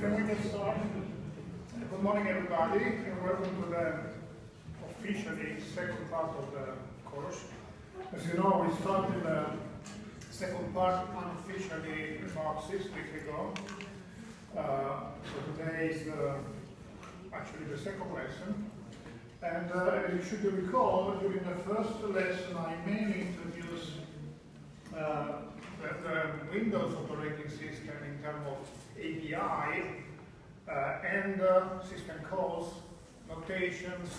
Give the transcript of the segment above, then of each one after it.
can we get started? Good morning, everybody, and welcome to the officially second part of the course. As you know, we started the second part unofficially about 6 weeks ago. So today is actually the second lesson. And you should recall, during the first lesson, I mainly introduced the Windows operating system in terms of API and system calls, notations,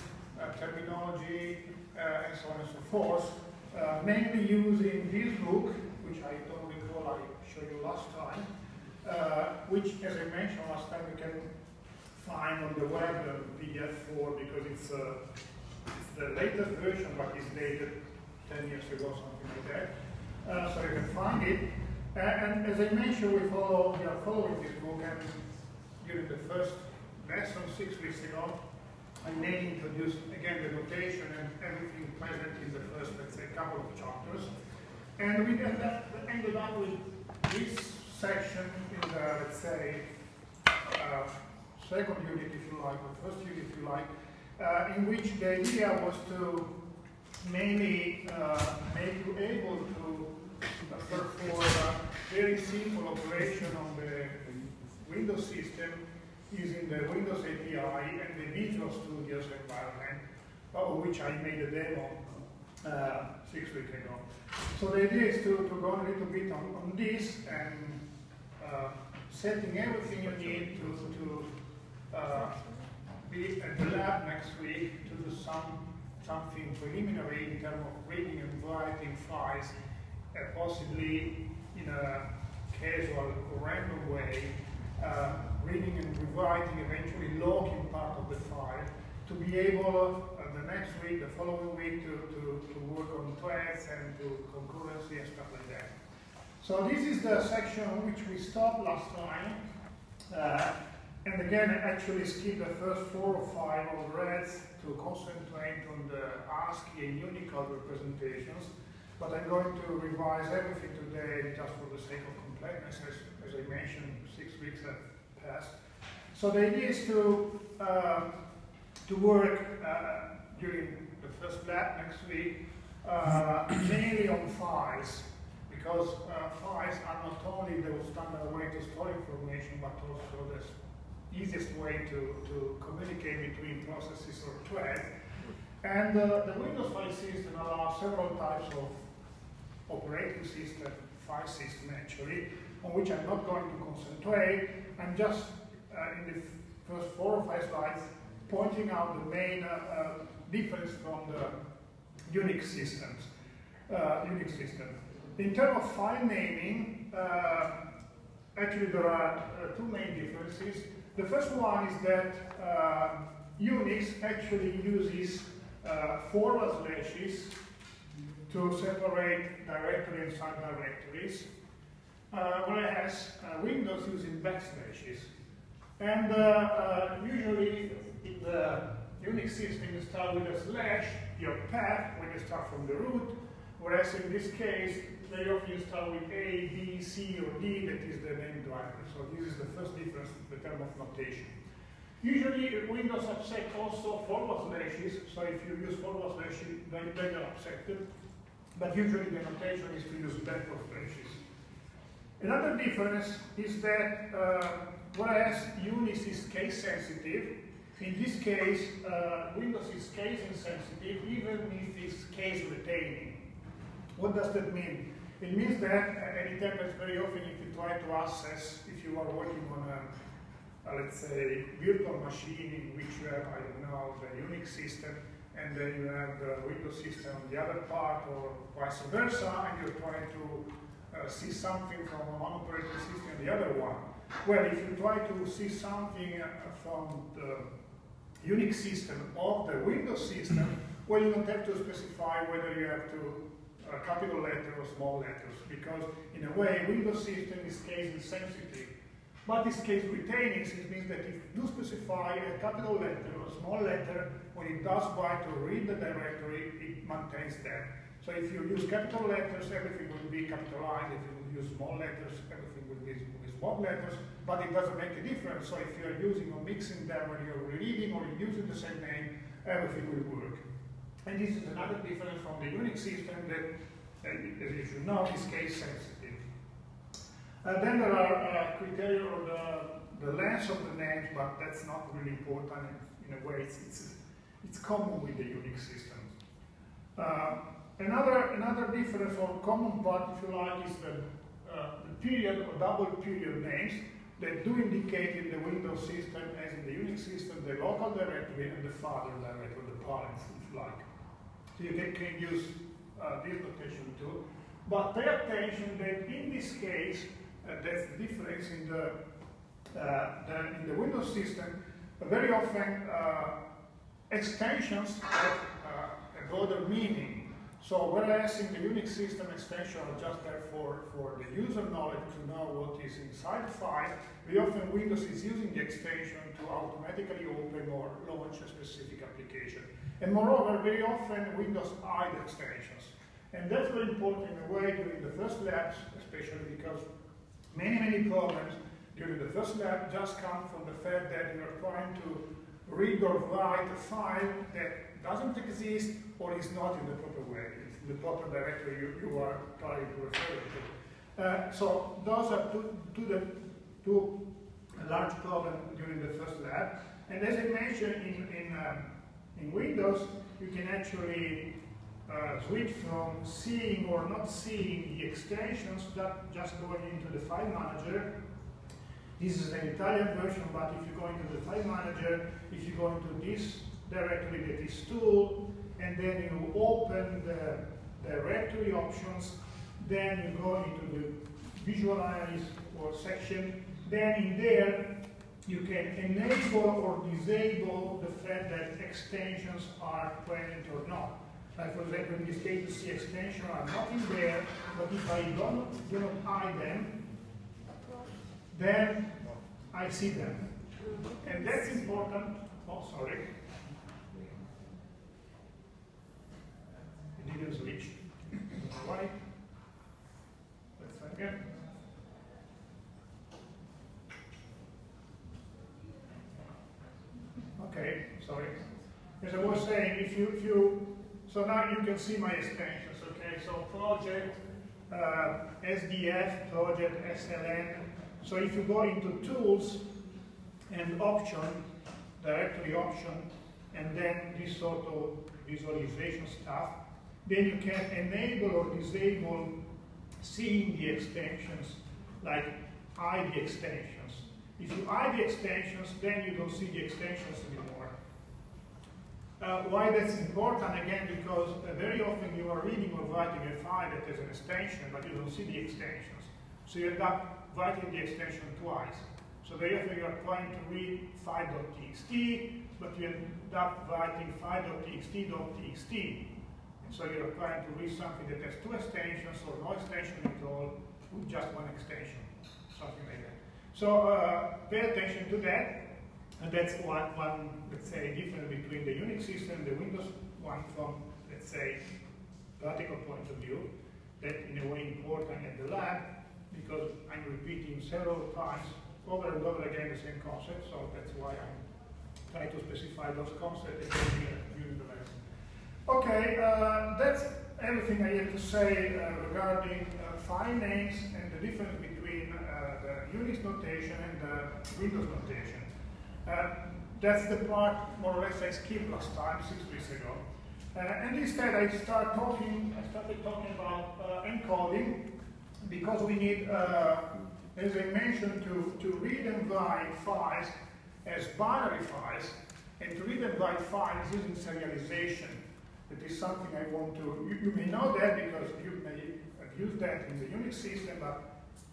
terminology, and so on and so forth, mainly using this book, which I don't recall I showed you last time, which, as I mentioned last time, you can find on the web PDF for, because it's the latest version, but it's dated 10 years ago, something like that. So you can find it. And as I mentioned, we are following this book, and during the first lesson 6 weeks ago, I mainly introduced again the notation and everything present in the first, let's say, couple of chapters. And we ended up with this section in the, let's say, second unit, if you like, or first unit, if you like, in which the idea was to mainly make you able to perform a very simple operation on the Windows system using the Windows API and the Visual Studio's environment, of which I made a demo 6 weeks ago. So the idea is to go a little bit on this and setting everything you need to be at the lab next week to do something preliminary in terms of reading and writing files, possibly in a casual or random way, reading and rewriting, eventually logging part of the file, to be able the next week, the following week, to work on threads and to concurrency and stuff like that. So this is the section on which we stopped last time. And again, I actually skipped the first 4 or 5 of threads to concentrate on the ASCII and Unicode representations. But I'm going to revise everything today just for the sake of completeness, as I mentioned, 6 weeks have passed. So the idea is to work during the first lab next week mainly on files, because files are not only the standard way to store information, but also the easiest way to communicate between processes or threads. And the Windows file system allows several types of operating system, file system actually, on which I'm not going to concentrate. I'm just in the first 4 or 5 slides pointing out the main difference from the Unix systems. In terms of file naming, actually there are 2 main differences. The first one is that Unix actually uses forward slashes to separate directory and subdirectories, whereas Windows using backslashes. And usually in the Unix system you start with a slash, your path, when you start from the root, whereas in this case, very often you start with A, B, C, or D, that is the name driver. So this is the first difference in terms of notation. Usually Windows accepts also forward slashes, so if you use forward slashes, they are accepted. But usually the notation is to use backward slashes. Another difference is that whereas Unix is case sensitive, in this case Windows is case insensitive, even if it's case retaining. What does that mean? It means that, and it happens very often if you try to access, if you are working on a let's say, virtual machine in which you have, I don't know, the Unix system, and then you have the Windows system on the other part, or vice versa, and you're trying to see something from one operating system and the other one. Well, if you try to see something from the Unix system of the Windows system, well, you don't have to specify whether you have to capital letter or small letters, because in a way, Windows system is case insensitive. But this case retaining, it means that if you do specify a capital letter or a small letter, when it does write or read the directory, it maintains that. So if you use capital letters, everything will be capitalized. If you use small letters, everything will be small letters, but it doesn't make a difference. So if you're using or mixing them, or you're reading or using the same name, everything will work. And this is another difference from the Unix system that, as you should know, is case sensitive. Then there are criteria on the length of the names, but that's not really important. In a way, it's common with the Unix system. Another difference or common part, if you like, is the period or double period names that do indicate in the Windows system, as in the Unix system, the local directory and the father directory, the parents, if you like. So you can use this notation too. But pay attention that in this case, that's the difference in the Windows system. Very often, extensions have a broader meaning. So whereas in the Unix system, extensions are just there for the user knowledge to know what is inside the file, very often Windows is using the extension to automatically open or launch a specific application. And moreover, very often Windows hide extensions. And that's very important in a way during the first labs, especially because many problems during the first lab just come from the fact that you're trying to read or write a file that doesn't exist or is not in the proper way, it's in the proper directory you are trying to refer to. So those are two large problems during the first lab. And as I mentioned, in Windows, you can actually switch from seeing or not seeing the extensions that just going into the file manager. This is an Italian version, but if you go into the file manager, if you go into this directory that is tool, and then you open the directory options, then you go into the visualize or section, then in there you can enable or disable the fact that extensions are present or not. Like for example, in this case, you see extensions are not in there, but if I do not hide them, then I see them. And that's important. Oh, sorry. It didn't switch. Why? Let's try again. Okay, sorry. As I was saying, so now you can see my extensions, okay? So project, SDF, project, SLN. So if you go into tools and option, directory option, and then this sort of visualization stuff, then you can enable or disable seeing the extensions, like hide the extensions. If you hide the extensions, then you don't see the extensions anymore. Why that's important, again, because very often you are reading or writing a file that has an extension, but you don't see the extensions. So you end up writing the extension twice. So very often you are trying to read file.txt, but you end up writing file.txt.txt. And so you are trying to read something that has two extensions or no extension at all with just one extension, something like that. So pay attention to that. And that's one, let's say, difference between the Unix system and the Windows one from, let's say, practical point of view. That in a way important at the lab, because I'm repeating several times over and over again the same concept, so that's why I'm trying to specify those concepts again during the lesson. Okay, that's everything I have to say regarding file names and the difference between the Unix notation and the Windows notation. That's the part, more or less, I skipped last time, 6 weeks ago. And instead, I started talking about encoding, because we need, as I mentioned, to read and write files as binary files, and to read and write files using serialization. That is something I want to, you may know that because you may have used that in the Unix system, but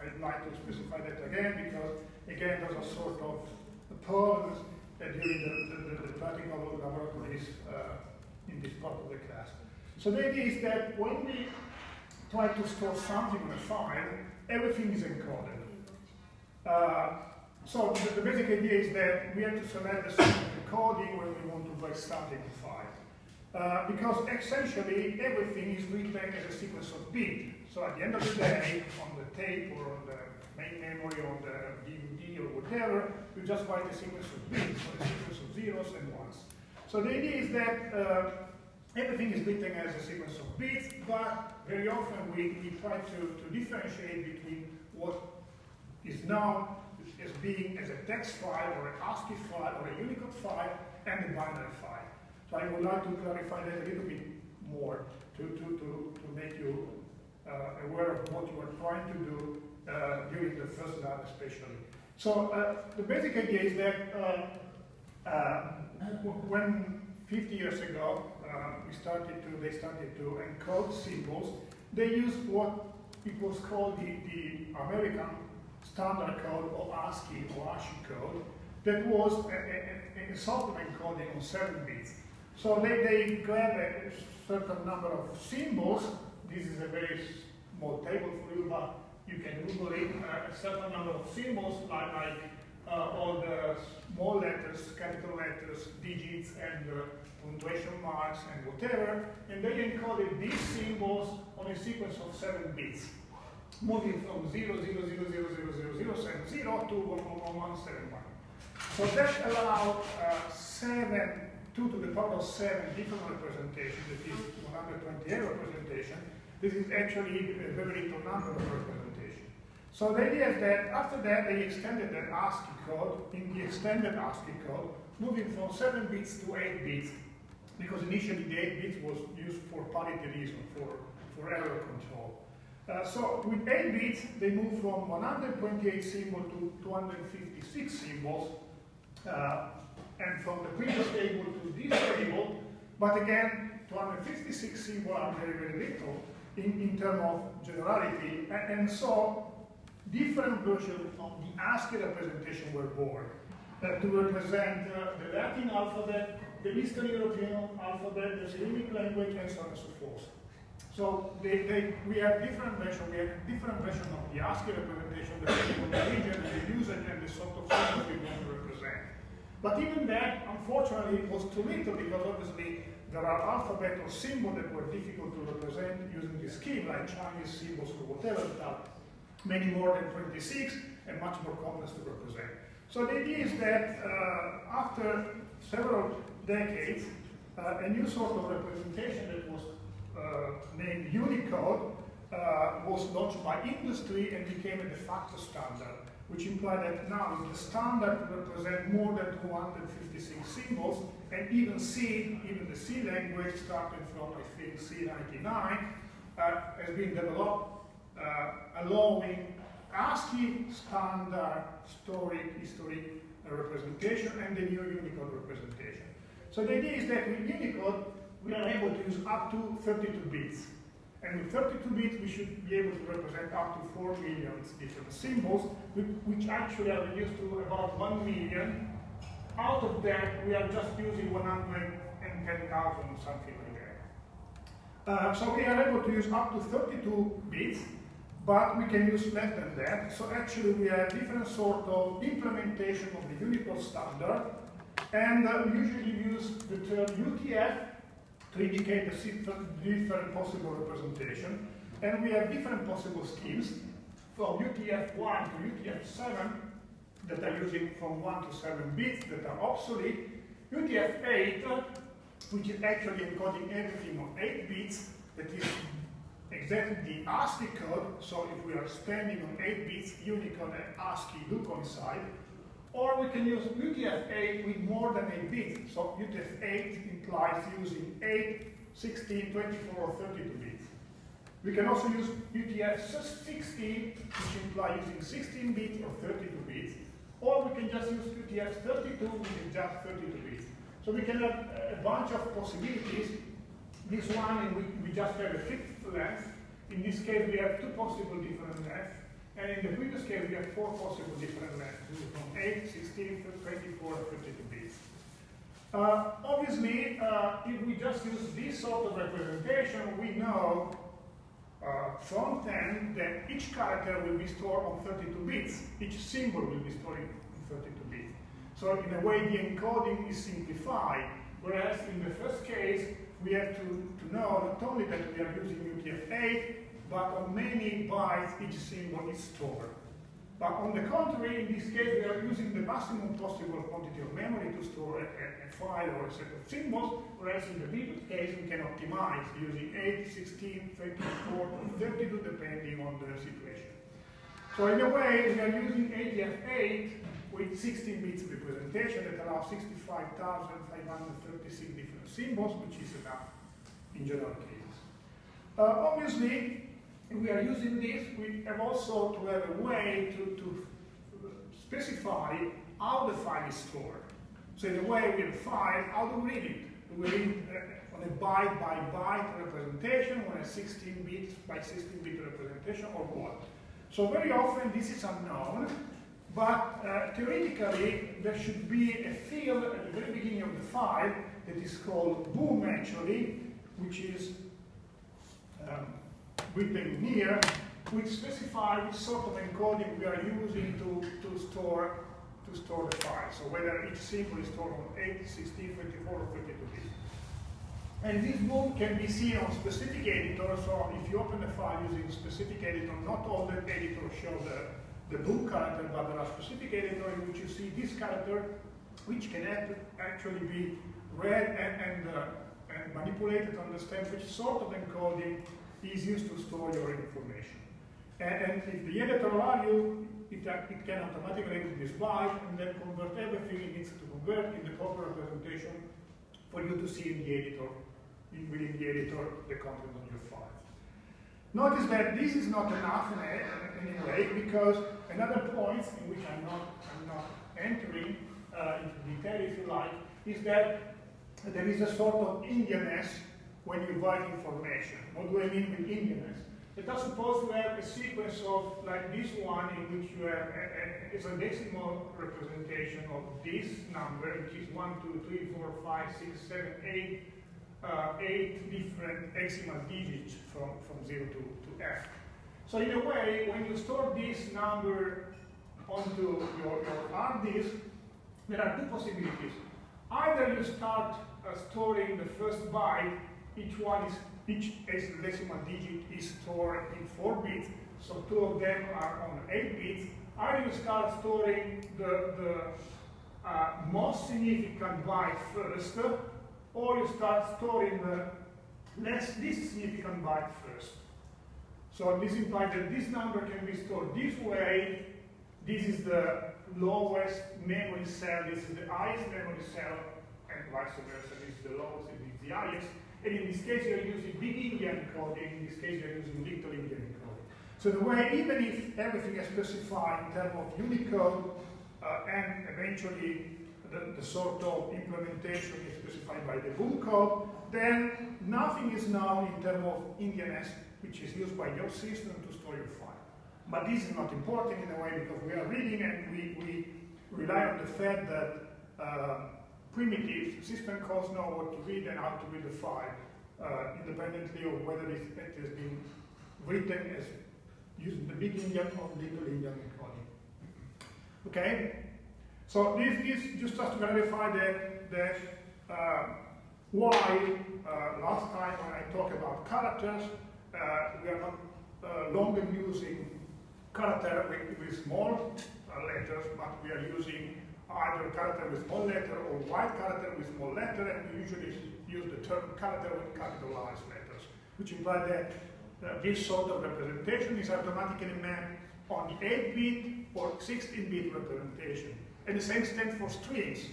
I'd like to specify that again, because, again, those are sort of problems during the practical laboratories in this part of the class. So the idea is that when we try to store something in a file, everything is encoded. So the basic idea is that we have to select the encoding when we want to write something in a file. because essentially everything is written as a sequence of bits. So at the end of the day, on the tape or on the main memory, on the DVD or whatever, you just write a sequence of bits, or a sequence of zeros and ones. So the idea is that everything is written as a sequence of bits, but very often we try to differentiate between what is known as being as a text file or an ASCII file or a Unicode file and a binary file. So I would like to clarify that a little bit more to make you aware of what you are trying to do during the first lab especially. So the basic idea is that when 50 years ago they started to encode symbols, they used what it was called the American standard code or ASCII or ASCII code that was a sort of encoding on 7 bits. So they grab a certain number of symbols. This is a very small table for you, but you can Google it. A certain number of symbols like all the small letters, capital letters, digits, and punctuation marks, and whatever. And they encoded these symbols on a sequence of 7 bits, moving from 0, 0, 0, 0, 0, 0, 0, 7, 0 to 1, 1, 7, 1. So that allowed 2 to the power of 7 different representations, that is 128 representation. This is actually a very little number of representation. So the idea is that after that they extended the ASCII code, in the extended ASCII code, moving from 7 bits to 8 bits, because initially the 8 bits was used for parity reason, for error control. So with 8 bits, they moved from 128 symbols to 256 symbols, and from the previous table to this table, but again, 256 symbols are very, very little in terms of generality, and so different versions of the ASCII representation were born to represent the Latin alphabet, the Eastern European alphabet, the Cyrillic language, and so on and so forth. So we have different versions. We have different versions of the ASCII representation depending on the region, the usage, and the sort of symbols we want to represent. But even that, unfortunately, it was too little because obviously there are alphabet or symbols that were difficult to represent using this scheme, like Chinese symbols or whatever, that are many more than 26 and much more complex to represent. So the idea is that after several decades, a new sort of representation that was named Unicode was launched by industry and became a de facto standard, which implied that now the standard represents more than 256 symbols, and even C, even the C language, starting from, I think, C99, has been developed, allowing ASCII standard historic representation and the new Unicode representation. So the idea is that with Unicode, we are able to use up to 32 bits. And with 32 bits, we should be able to represent up to 4 million different symbols, which actually are reduced to about 1 million. Out of that, we are just using 110,000 or something like that. So we are able to use up to 32 bits, but we can use less than that. So actually, we have different sort of implementation of the Unicode standard, and we usually use the term UTF to indicate the different possible representation. And we have different possible schemes from UTF-1 to UTF-7 that are using from 1 to 7 bits that are obsolete. UTF-8, which is actually encoding everything on 8 bits, that is exactly the ASCII code. So if we are standing on 8 bits, Unicode and ASCII do coincide. Or we can use UTF-8 with more than 8 bits. So UTF-8 implies using 8, 16, 24, or 32 bits. We can also use UTF-16, which implies using 16 bits or 32 bits. Or we can just use UTF-32, which is just 32 bits. So we can have a bunch of possibilities. This one, we just have a fixed length. In this case, we have 2 possible different lengths. And in the previous case, we have 4 possible different lengths, from 8, 16, 24, 32 bits. Obviously, if we just use this sort of representation, we know from 10 that each character will be stored on 32 bits. Each symbol will be stored in 32 bits. So in a way, the encoding is simplified, whereas in the first case, we have to know not only that we are using UTF-8, but on many bytes each symbol is stored. But on the contrary, in this case, we are using the maximum possible quantity of memory to store a file or a set of symbols, whereas in the bit case, we can optimize using 8, 16, 34, or 32, depending on the situation. So in a way, we are using ATF-8 with 16 bits representation that allows 65,536 different symbols, which is enough in general cases. Obviously, we are using this, we have also to have a way to specify how the file is stored. So in a way, we have a file, how do we read it? Do we read it on a byte by byte representation, on a 16-bit by 16-bit representation, or what? So very often this is unknown, but theoretically there should be a field at the very beginning of the file that is called boom actually, which is written here, which specifies which sort of encoding we are using to store the file. So whether each symbol is stored on 8, 16, 24, or 32 bits. And this boom can be seen on specific editors. So if you open the file using specific editor, not all the editors show the boom character, but there are specific editors in which you see this character, which can actually be read and manipulated to understand which sort of encoding is used to store your information. And if the editor allows you, it can automatically read this byte and then convert everything it needs to convert in the proper representation for you to see in the editor, within the editor, the content of your file. Notice that this is not enough in any way, because another point in which I'm not entering into detail, if you like, is that there is a sort of Indianness when you write information. What do I mean with Indianness? It is supposed to have a sequence of, like this one, in which you have a hexadecimal representation of this number, which is 1, 2, 3, 4, 5, 6, 7, 8 different hexadecimal digits from 0 to F. So in a way, when you store this number onto your hard disk, there are two possibilities. Either you start storing the first byte, each hexadecimal digit is stored in 4 bits, so 2 of them are on 8 bits. Either you start storing the most significant byte first, or you start storing the least significant byte first. So this implies that this number can be stored this way. This is the lowest memory cell, this is the highest memory cell, and vice versa. This is the lowest, and this is the highest. And in this case, you're using big Indian encoding. In this case, you're using little Indian encoding. So the way, even if everything is specified in terms of Unicode, and eventually the sort of implementation is specified by the boom code, then nothing is known in terms of Indianness, which is used by your system to store your file. But this is not important in a way, because we are reading and we rely on the fact that primitive system calls know what to read and how to read the file, independently of whether it has been written as using the big Indian or little Indian encoding. Okay? So this just to clarify that why last time when I talked about characters, we are not longer using character with small letters, but we are using either character with small letter or white character with small letter, and we usually use the term character with capitalized letters, which implies that this sort of representation is automatically mapped on the 8-bit or 16-bit representation. And the same stands for strings.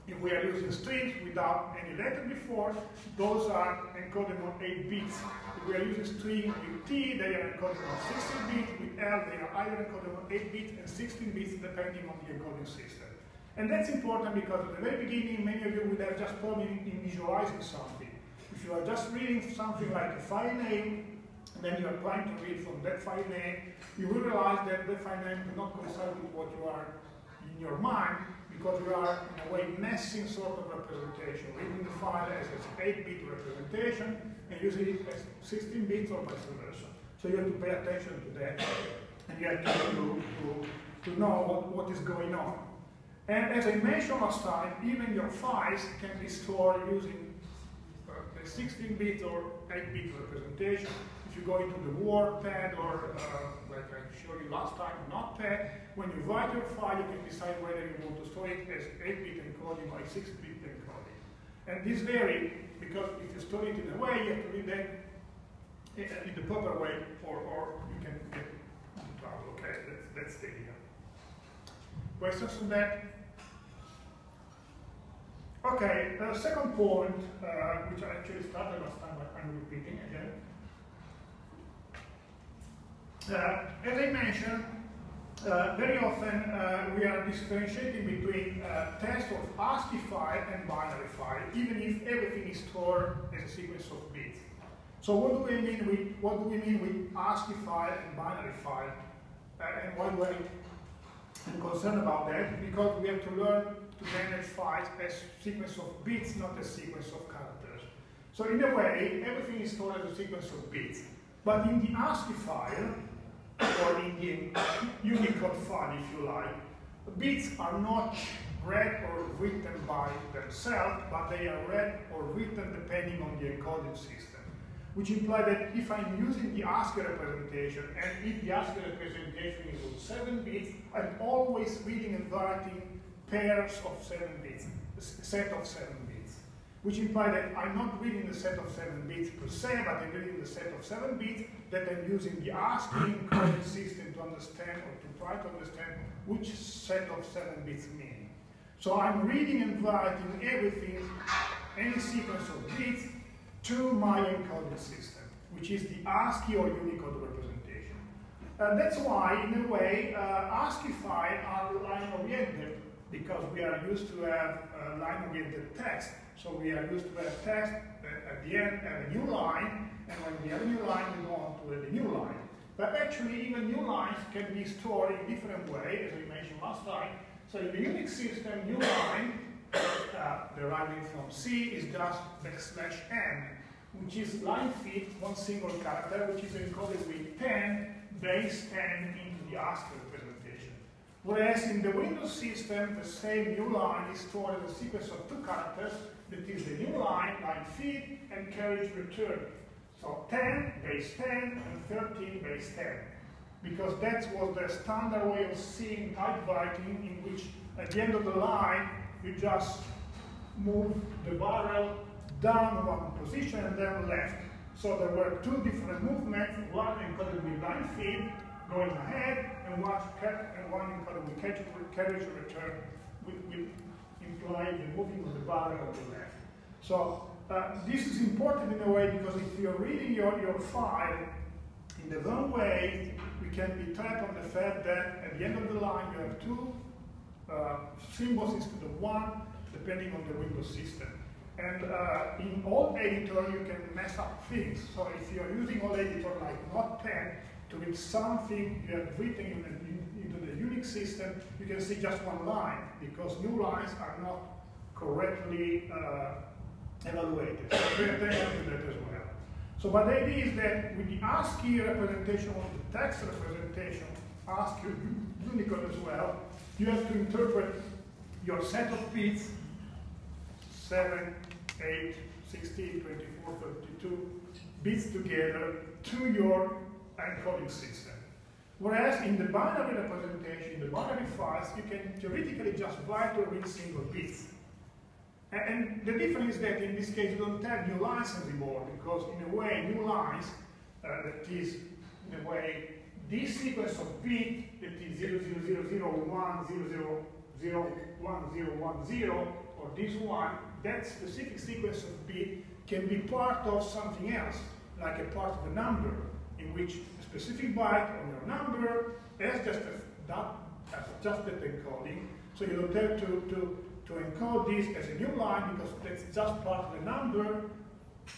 If we are using strings without any letter before, those are encoded on 8 bits. If we are using string with T, they are encoded on 16 bits. With L, they are either encoded on 8 bits and 16 bits, depending on the encoding system. And that's important because at the very beginning, many of you would have just problem in visualizing something. If you are just reading something like a file name, and then you are trying to read from that file name, you will realize that the file name does not coincide with what you are in your mind, because we are, in a way, messing sort of representation, reading the file as an 8-bit representation, and using it as 16 bits or vice versa. So you have to pay attention to that, and you have to know what is going on. And as I mentioned last time, even your files can be stored using a 16-bit or 8-bit representation. If you go into the Word pad or, like I showed you last time, Notepad, when you write your file, you can decide whether you want to store it as 8-bit encoding or 6-bit encoding. And this varies because if you store it in a way, you have to read that in the proper way, or you can get into trouble. Okay, that's the idea. Questions on that? Okay, the second point, which I actually started last time, but I'm repeating again. As I mentioned, very often we are differentiating between text of ASCII file and binary file, even if everything is stored as a sequence of bits. So what do we mean with ASCII file and binary file? And why do I'm concerned about that? Because we have to learn to manage files as sequence of bits, not a sequence of characters. So in a way, everything is stored as a sequence of bits. But in the ASCII file, or in the Unicode file, if you like, bits are not read or written by themselves, but they are read or written depending on the encoding system. Which implies that if I'm using the ASCII representation, and if the ASCII representation is on 7 bits, I'm always reading and writing pairs of 7 bits, a set of 7 bits. Which implies that I'm not reading the set of 7 bits per se, but I'm reading the set of 7 bits that I'm using the ASCII encoding system to understand or to try to understand which set of 7 bits mean. So I'm reading and writing everything, any sequence of bits, to my encoding system, which is the ASCII or Unicode representation. That's why, in a way, ASCII files are line-oriented, because we are used to have line-oriented text. So we are used to have text at the end have a new line, and when we have a new line, we go on to the new line. But actually, even new lines can be stored in different ways, as we mentioned last time. So in the Unix system, new line, deriving from C, is just \n, which is line fit, one single character, which is encoded with 10, base 10 into the ASCII representation. Whereas in the Windows system, the same new line is stored as a sequence of 2 characters, that is the new line, line feed, and carriage return. So 10, base 10, and 13, base 10. Because that was the standard way of seeing typewriting, in which at the end of the line, you just move the barrel down one position and then left. So there were 2 different movements, one encoded with line feed, going ahead, and one encoded with carriage return, with implying the moving of the barrel on the left. So this is important in a way, because if you're reading your file in the wrong way, we can be trapped on the fact that at the end of the line you have 2 symbols instead of 1, depending on the Windows system. And in old editor, you can mess up things. So if you're using old editor like Notepad to read something you have written into the Unix system, you can see just one line, because new lines are not correctly evaluated. So pay attention to that as well. So but the idea is that with the ASCII representation or the text representation, ASCII Unicode as well, you have to interpret your set of bits, 7, 8, 16, 24, 32 bits together to your encoding system. Whereas in the binary representation, in the binary files, you can theoretically just write or read single bits. And the difference is that in this case, you don't have new lines anymore, because in a way, new lines, that is, in a way, this sequence of bit, that is 000001, 001010, or this one, that specific sequence of bit can be part of something else, like a part of a number, in which a specific byte on your number has just that encoding, so you don't have to encode this as a new line, because that's just part of the number,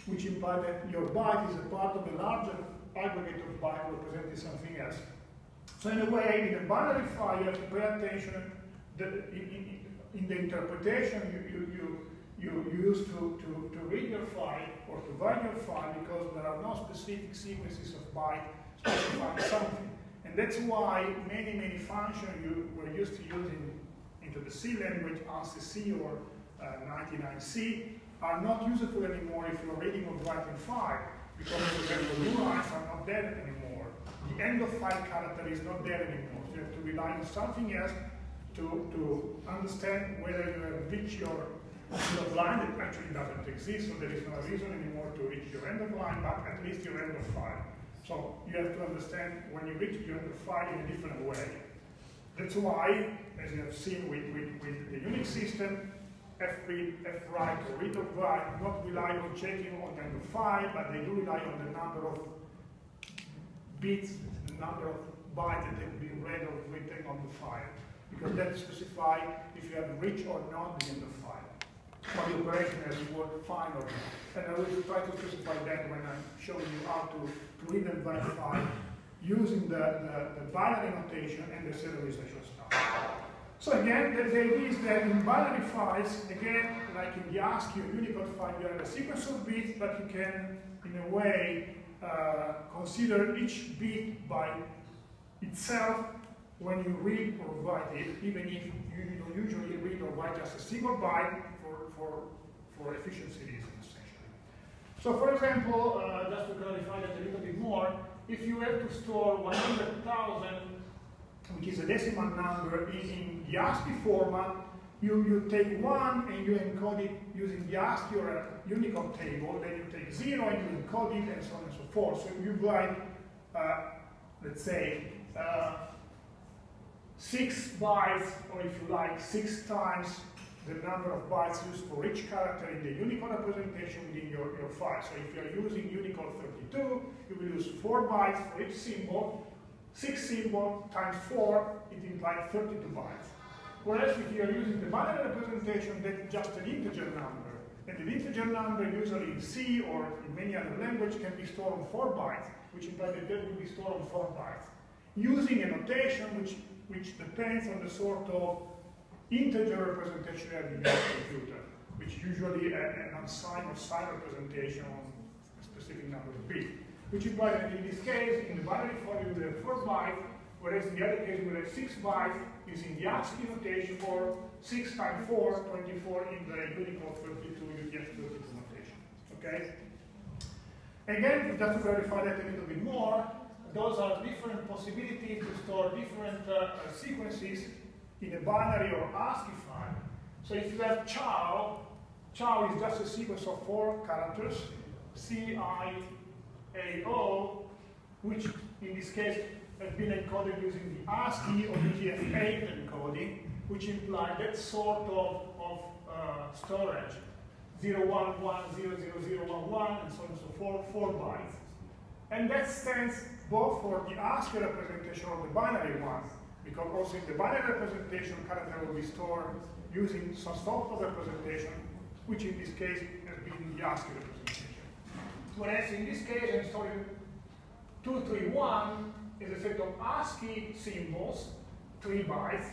which implies that your byte is a part of a larger aggregate of bytes representing something else. So in a way, in a binary file, you have to pay attention that in the interpretation you use to read your file or to write your file, because there are no specific sequences of bytes specifying something. And that's why many functions you were used to using into the C language, ANSYS C or 99C, are not useful anymore if you're reading or writing file, because for example, new lines are not there anymore. The end of file character is not there anymore. So you have to rely on something else to understand whether you have reached your line that actually doesn't exist, so there is no reason anymore to reach your end of line, but at least your end of file. So you have to understand when you reach your end of file in a different way. That's why, as you have seen with the Unix system, fread, fwrite, or read or write do not rely on checking on the end of file, but they do rely on the number of bits, the number of bytes that have been read or written on the file, because that specifies if you have reached or not the end of file, or the operation has worked fine or not. And I will try to specify that when I'm showing you how to read and write file using the binary notation and the serialization stuff. So again, the idea is that in binary files, again, like in the ASCII or Unicode file, you have a sequence of bits, but you can, in a way, consider each bit by itself when you read or write it, even if you don't usually read or write just a single byte for efficiency reasons, essentially. So for example, just to clarify that a little bit more, if you have to store 100,000, which is a decimal number, in the ASCII format, you take 1 and you encode it using the ASCII or a Unicode table, then you take 0 and you encode it, and so on and so forth. So you write, let's say, 6 bytes, or if you like, 6 times the number of bytes used for each character in the Unicode representation within your file. So if you are using Unicode 32, you will use 4 bytes for each symbol. 6 symbols times 4, it implies 32 bytes. Whereas if you are using the binary representation, that's just an integer number. And an integer number, usually in C or in many other languages, can be stored on 4 bytes, which implies that it will be stored on 4 bytes. Using a notation which depends on the sort of integer representation you have in your computer, which usually an unsigned or signed representation on a specific number of bits. Which implies that in this case, in the binary file, you will have 4 bytes, whereas in the other case, you will have 6 bytes using the ASCII notation, or 6 times 4, 24 in the Unicode 32, you get 32 notation. Okay? Again, just to verify that a little bit more, those are different possibilities to store different sequences in a binary or ASCII file. So if you have chow is just a sequence of 4 characters, C-I-A-O, which in this case has been encoded using the ASCII or BGF8 encoding, which implies that sort of storage, 011, 00011, and so on and so forth, 4 bytes. And that stands both for the ASCII representation or the binary one, because also in the binary representation, character will be stored using some sort of representation, which in this case has been the ASCII representation. Whereas in this case, I'm storing 231 is a set of ASCII symbols, 3 bytes,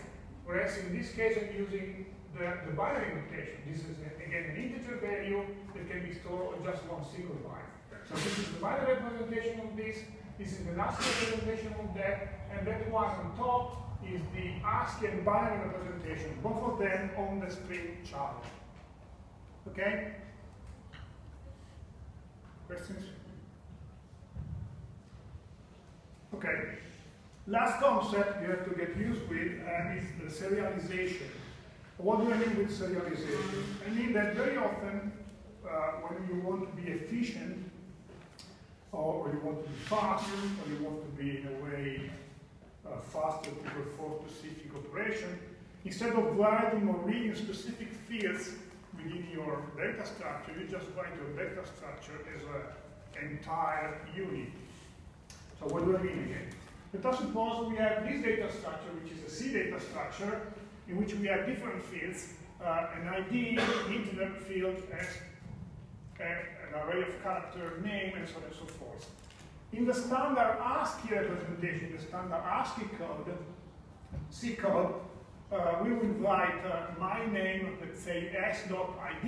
whereas in this case, I'm using the binary notation. This is, again, an integer value that can be stored on just 1 single byte. So this is the binary representation of this is the ASCII representation of that, and that one on top is the ASCII and binary representation, both of them on the string child. Okay? Questions? Okay. Last concept you have to get used with is the serialization. What do I mean with serialization? I mean that very often when you want to be efficient, or you want to be fast, or you want to be in a way faster to perform specific operation, instead of writing or reading specific fields within your data structure, you just write your data structure as an entire unit. So what do I mean again? Let us suppose we have this data structure, which is a C data structure, in which we have different fields, an ID, integer field, as an array of character name, and so on and so forth. In the standard ASCII representation, the standard ASCII code, C code, we will write my name, let's say s.id,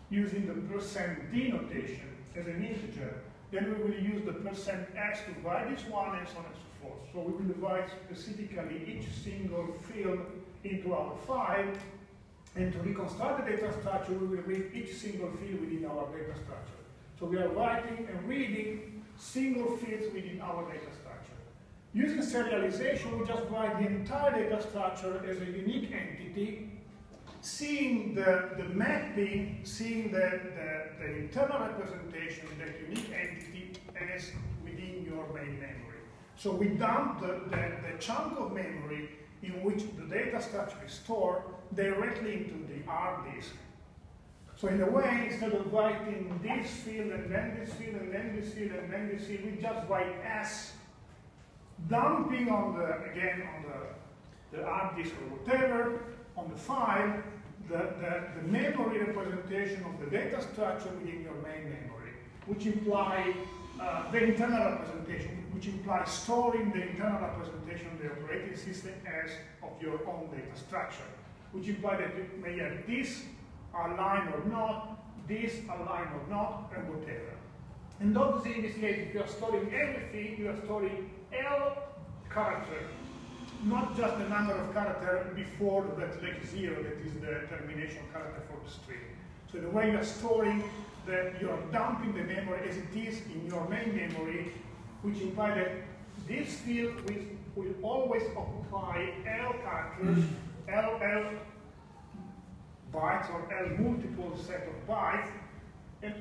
using the %d notation as an integer. Then we will use the %s to write this one, and so on and so forth. So we will write specifically each single field into our file, And to reconstruct the data structure, we will read each single field within our data structure. So we are writing and reading single fields within our data structure. Using serialization, we just write the entire data structure as a unique entity, seeing the mapping, seeing the internal representation, that unique entity as within your main memory. So we dump the chunk of memory in which the data structure is stored directly into the hard disk. So in a way, instead of writing this field and then this field and then this field and then this field, we just write S, dumping on the hard disk or whatever, on the file, the memory representation of the data structure within your main memory, which imply the internal representation, which implies storing the internal representation of the operating system as of your own data structure, which implies that you may have this aligned or not, this aligned or not, and whatever. And obviously in this case, if you are storing everything, you are storing L character, not just the number of characters before that like 0, that is the termination character for the string. So the way you are storing that you are dumping the memory as it is in your main memory, which implies that this field will always occupy L characters, L bytes or L multiple set of bytes, and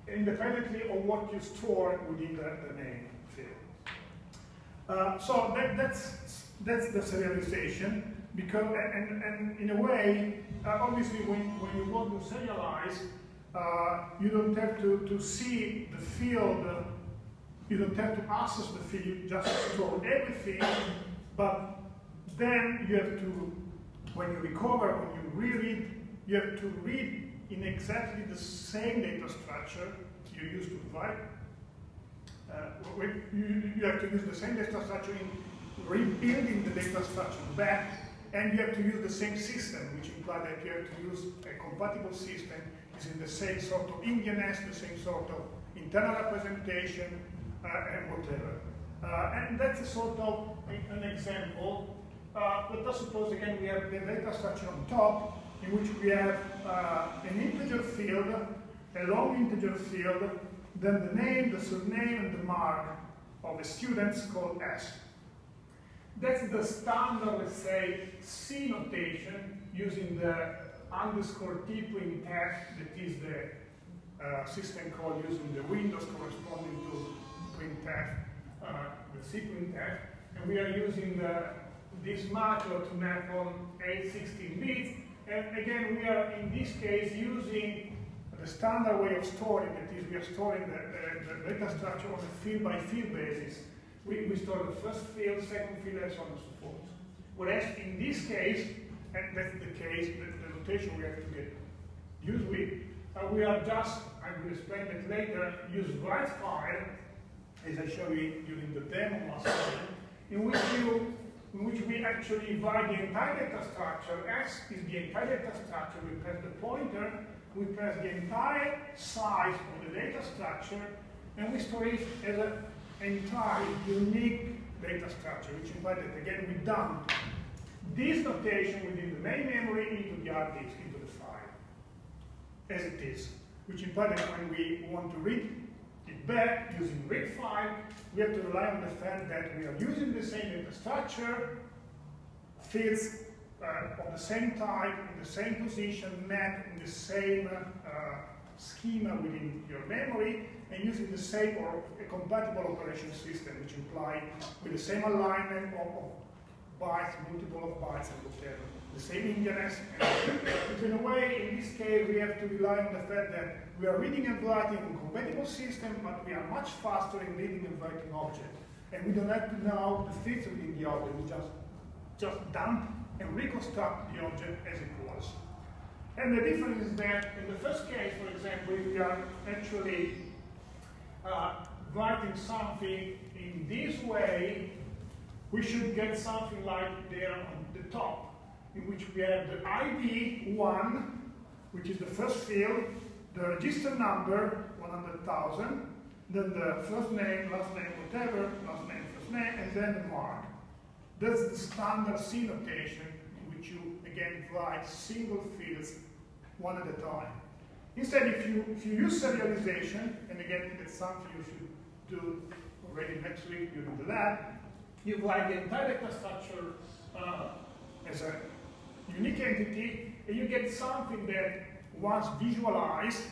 independently of what you store within the main field. So that's the serialization, because and in a way, obviously when you want to serialize, you don't have to see the field, you don't have to access the field, you just store everything, but then you have to, when you recover, when you reread, you have to read in exactly the same data structure you used to write. You have to use the same data structure in rebuilding the data structure back, and you have to use the same system, which implies that you have to use a compatible system, is in the same sort of Indianness, the same sort of internal representation, and whatever. And that's a sort of an example. Let us suppose again we have the data structure on top, in which we have an integer field, a long integer field, then the name, the surname, and the mark of the students called S. That's the standard, let's say, C notation using the underscore T printf, that is the system call using the Windows corresponding to printf, the C printf, and we are using this macro to map on 816 bits. And again, we are in this case using the standard way of storing, that is, we are storing the data structure on a field by field basis. We store the first field, second field, and so on and so forth. Whereas in this case, and that's the case, the notation we have to get used with, we are just, I will explain that later, use write file, as I showed you during the demo last time, in which we actually write the entire data structure. S is the entire data structure. We press the pointer, we press the entire size of the data structure, and we store it as an entire unique data structure, which implies that again we dump this notation within the main memory into the hard disk, into the file, as it is, which implies that when we want to read it back using read file, we have to rely on the fact that we are using the same data structure, fields of the same type, in the same position, mapped in the same schema within your memory, and using the same or a compatible operation system, which imply with the same alignment of bytes, multiple of bytes, and whatever. The same Indianness. But in a way, in this case, we have to rely on the fact that we are reading and writing in a compatible system, but we are much faster in reading and writing objects. And we don't have to know the fields within the object. We just dump and reconstruct the object as it was. And the difference is that in the first case, for example, if we are actually writing something in this way, we should get something like there on the top, in which we have the ID 1, which is the first field, the register number, 100,000, then the first name, last name, whatever, last name, first name, and then the mark. That's the standard C notation, in which you, again, write single fields one at a time. Instead, if you use serialization, and again, that's something you should do already next week during the lab, you write the entire data structure as a unique entity, and you get something that once visualized,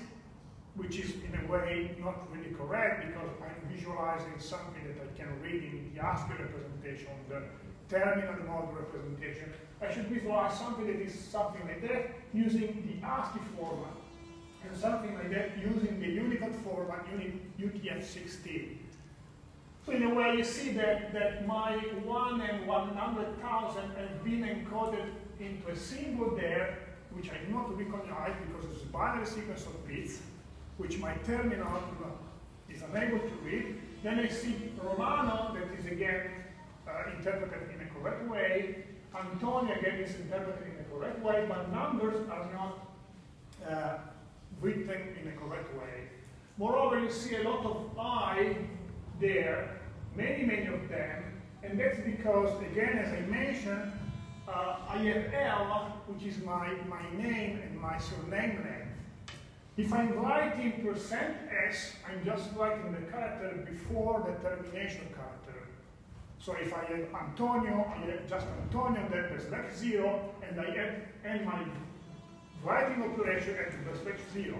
which is in a way not really correct because I'm visualizing something that I can read in the ASCII representation, the terminal model representation. I should visualize something that is something like that using the ASCII format, and something like that using the Unicode format, UTF-16. So in a way, you see that my 1 and 100,000 have been encoded into a symbol there, which I do not recognize because it's a binary sequence of bits, which my terminal is unable to read. Then I see Romano, that is again interpreted in a correct way. Antonio again is interpreted in a correct way, but numbers are not written in a correct way. Moreover, you see a lot of I there, many of them, and that's because, again, as I mentioned, I have L, which is my name and my surname length. If I'm writing %s, I'm just writing the character before the termination character. So if I have Antonio, I have just Antonio, then /0, and I end my writing operation at /0.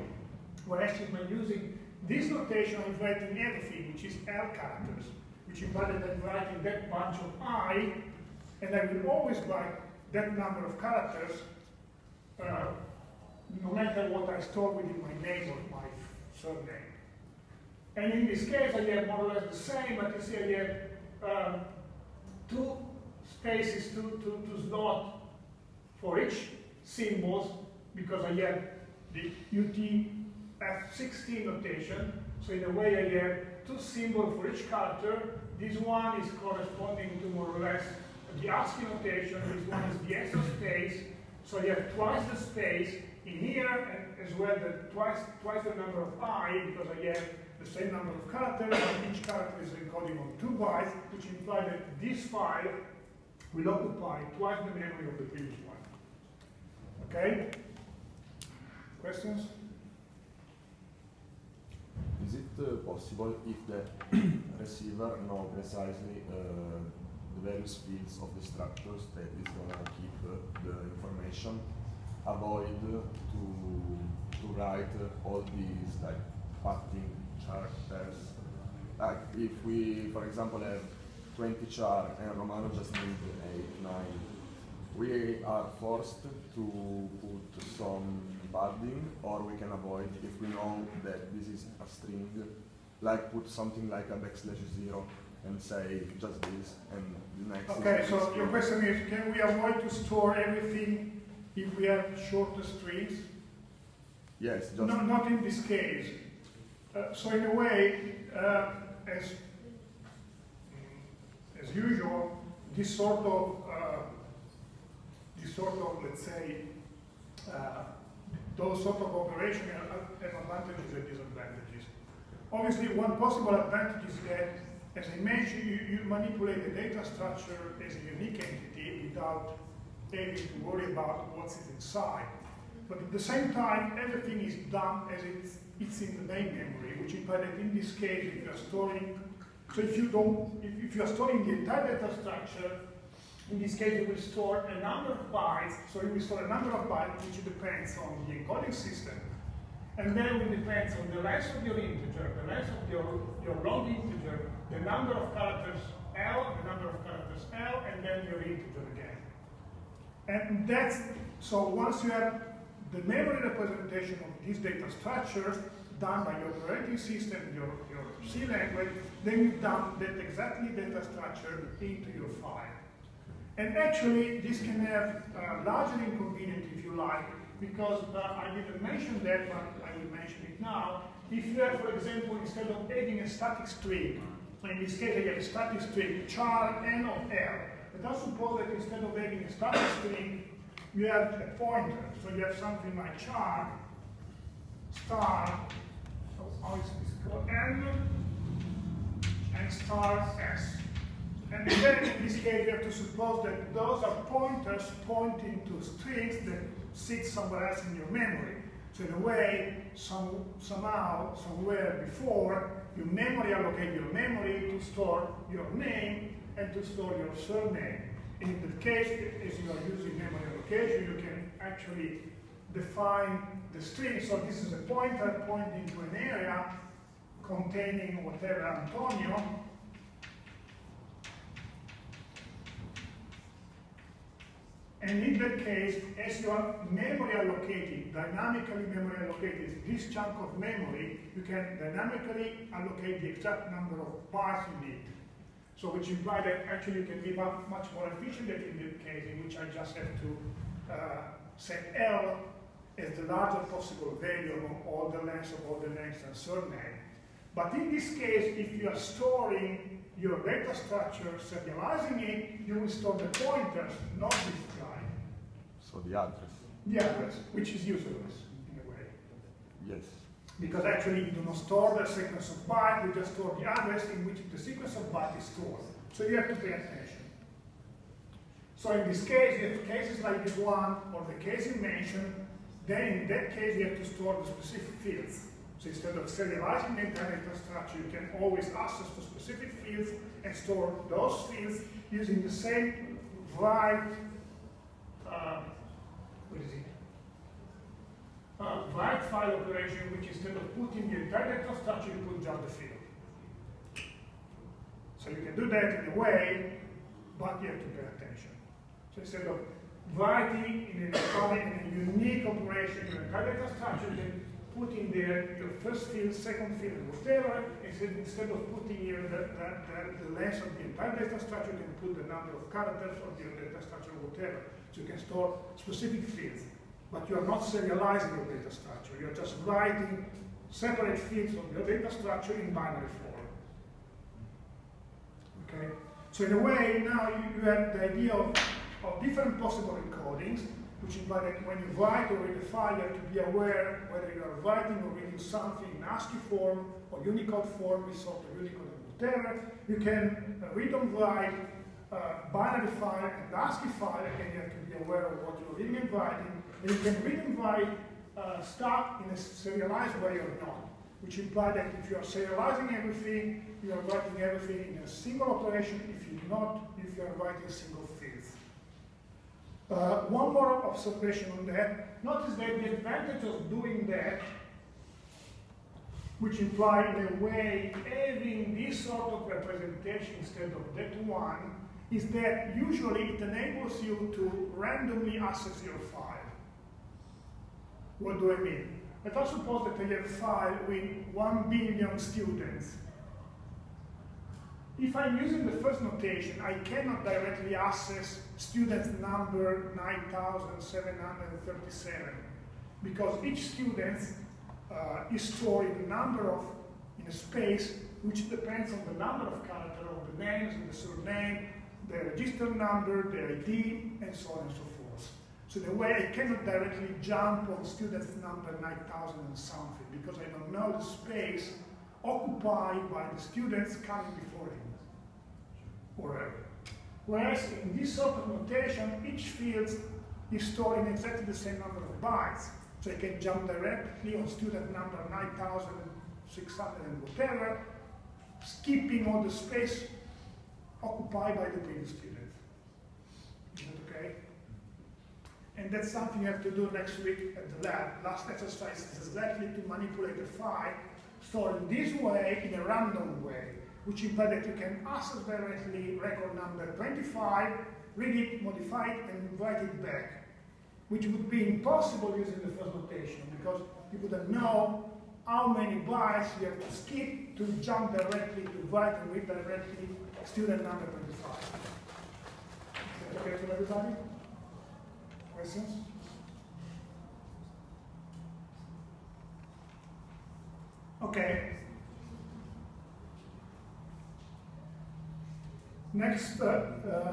Whereas if I'm using this notation, I'm writing everything, which is L characters, which implies that I'm writing that bunch of I, and I will always write that number of characters no matter what I store within my name or my surname. And in this case, I have more or less the same, but you see I have two spaces, two slots for each symbols, because I have the UTF-16 notation. So in a way, I have two symbols for each character. This one is corresponding to more or less the ASCII notation. This one is the extra space. So you have twice the space in here, and as well twice the number of I, because I have the same number of characters, and each character is encoding on 2 bytes, which implies that this file will occupy twice the memory of the previous one. Okay? Questions? Is it possible if the receiver knows precisely the various fields of the structures that is going to keep the information, avoid to write all these like padding characters? Like if we, for example, have 20 char and Romano just needs 8, 9, we are forced to put some padding, or we can avoid if we know that this is a string, like put something like a \0 and say just this, and the next. Okay, so your question is, can we avoid to store everything if we have shorter strings? Yes. Just no, not in this case. So in a way, as usual, this sort of let's say those sort of operations have advantages and disadvantages. Obviously, one possible advantage is that, as I mentioned, you manipulate the data structure as a unique entity without having to worry about what's inside. But at the same time, everything is done as it's in the main memory, which implies that in this case, if you are storing, so if you are storing the entire data structure, in this case, you will store a number of bytes. So you will store a number of bytes, which depends on the encoding system. And then it depends on the length of your integer, the length of your long integer, the number of characters L, the number of characters L, and then your integer again. And that's, so once you have the memory representation of this data structure done by your operating system, your C language, then you dump that exactly data structure into your file. And actually, this can have larger inconvenience if you like, because I didn't mention that, but I will mention it now. If you have, for example, instead of adding a static string, so in this case I have a static string, char n of L, but I suppose that instead of adding a static string, you have a pointer. So you have something like char star, how is this called, n, and star s. And then in this case, you have to suppose that those are pointers pointing to strings that sit somewhere else in your memory. So in a way, somehow, somewhere before, you memory allocate your memory to store your name and to store your surname. In the case, as you are using memory allocation, you can actually define the string. So this is a pointer pointing to an area containing whatever Antonio. And in that case, as you are memory allocated, dynamically memory allocated this chunk of memory, you can dynamically allocate the exact number of bytes you need. So which implies that actually you can be much more efficient than in the case in which I just have to set L as the largest possible value of all the lengths of all the names and surname. But in this case, if you are storing your data structure, serializing it, you will store the pointers, not this guy. So the address. The address, which is useless in a way. Yes. Because actually you do not store the sequence of bytes, you just store the address in which the sequence of bytes is stored. So you have to pay attention. So in this case, you have cases like this one, or the case you mentioned, then in that case you have to store the specific fields. So instead of serializing the entire data structure, you can always access to specific fields and store those fields using the same write, write file operation, which instead of putting the entire data structure, you put just the field. So you can do that in a way, but you have to pay attention. So instead of writing in a unique operation your entire data structure, you can put in there your first field, second field, whatever. Instead of putting here the length of the entire data structure, you can put the number of characters of the data structure, whatever. So you can store specific fields. But you are not serializing your data structure. You are just writing separate fields of your data structure in binary form. Okay? So in a way, now you have the idea of different possible encodings, which imply that when you write or read a file, you have to be aware whether you are writing or reading something in ASCII form or Unicode form, we sort of Unicode and whatever. You can read and write binary file and ASCII file. Again, you have to be aware of what you're reading and writing. And you can read and write stuff in a serialized way or not, which implies that if you are serializing everything, you are writing everything in a single operation. If you're not, if you are writing single fields. One more observation on that. Notice that the advantage of doing that, which implies in a way having this sort of representation instead of that one, is that usually it enables you to randomly access your file. What do I mean? Let us suppose that I have a file with 1 billion students. If I'm using the first notation, I cannot directly access students number 9,737 because each student is stored in a space which depends on the number of characters of the names and the surname, the register number, the ID, and so on and so forth. So in a way, I cannot directly jump on students number 9,000 and something because I don't know the space occupied by the students coming before him. Whereas in this sort of notation, each field is storing exactly the same number of bytes. So I can jump directly on student number 9,600 and whatever, skipping all the space occupied by the previous student. Is that okay? And that's something you have to do next week at the lab. Last exercise is exactly to manipulate the file stored this way in a random way, which implies that you can access directly record number 25, read it, modify it, and write it back, which would be impossible using the first notation because you wouldn't know how many bytes you have to skip to jump directly to write and read directly student number 25. Is that okay for everybody? Questions? Okay. Next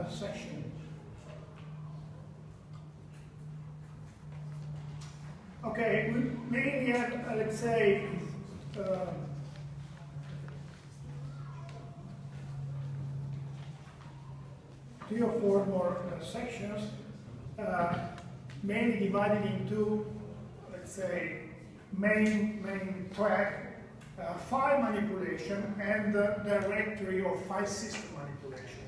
section. Okay, we mainly have, let's say, 3 or 4 more sections, mainly divided into, let's say, main track, file manipulation, and directory or file system manipulation.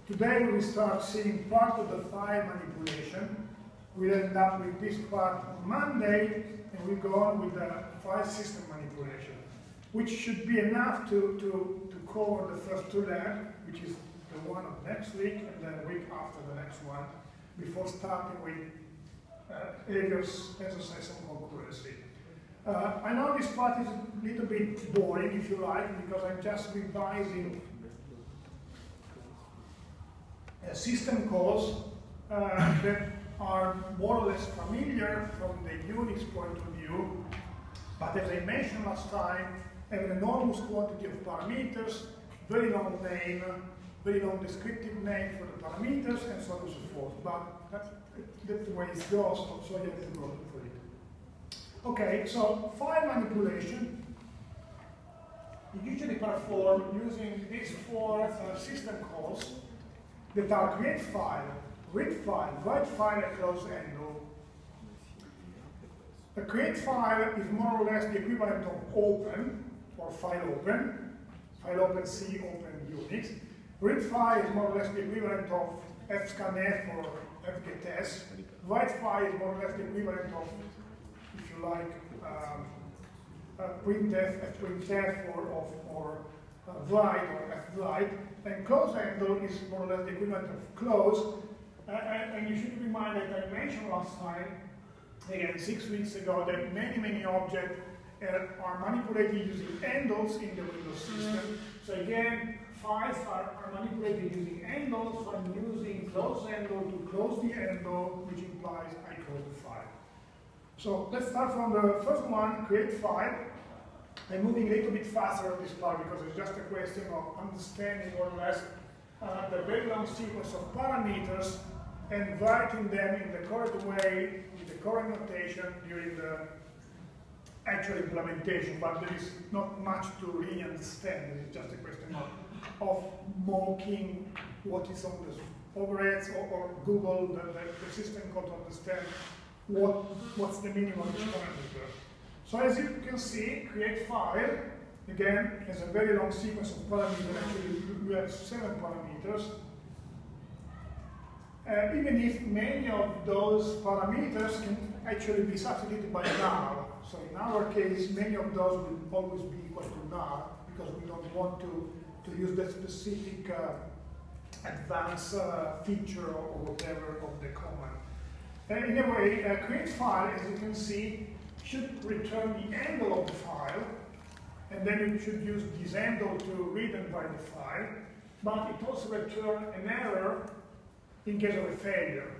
Today we will start seeing part of the file manipulation. We'll end up with this part on Monday, and we'll go on with the file system manipulation, which should be enough to cover the first 2 labs, which is the one of next week and then the week after the next one, before starting with areas, exercise, and concurrency. I know this part is a little bit boring, if you like, because I'm just revising system calls that are more or less familiar from the Unix point of view, but as I mentioned last time, have an enormous quantity of parameters, very long name, very long descriptive name for the parameters, and so on and so forth. But that's the way it goes, so you have to go for it. Okay, so file manipulation you usually perform using these 4 system calls that are create file, read file, write file, and close endo. A create file is more or less the equivalent of open, or file open C, open Unix. Read file is more or less the equivalent of fscanf or fgets. Write file is more or less the equivalent of, if you like, printf, or write or fwrite. And close endo is more or less the equivalent of close. And you should remind that I mentioned last time, again 6 weeks ago, that many objects are manipulated using endals in the Windows system. So again, files are manipulated using endals, so I'm using close endo to close the endo, which implies I close the file. So let's start from the first one, create file. I'm moving a little bit faster on this part because it's just a question of understanding more or less the very long sequence of parameters and writing them in the correct way, with the correct notation during the actual implementation, but there is not much to really understand. It's just a question of mocking what is on the overheads or Google the system code to understand what's the meaning of each parameter. So as you can see, create file, again, has a very long sequence of parameters. Actually, you have 7 parameters. Even if many of those parameters can actually be substituted by null. So in our case, many of those will always be equal to null because we don't want to use that specific advanced feature or whatever of the command. In a way, create file, as you can see, should return the handle of the file, and then you should use this handle to read and write the file, but it also returns an error in case of a failure.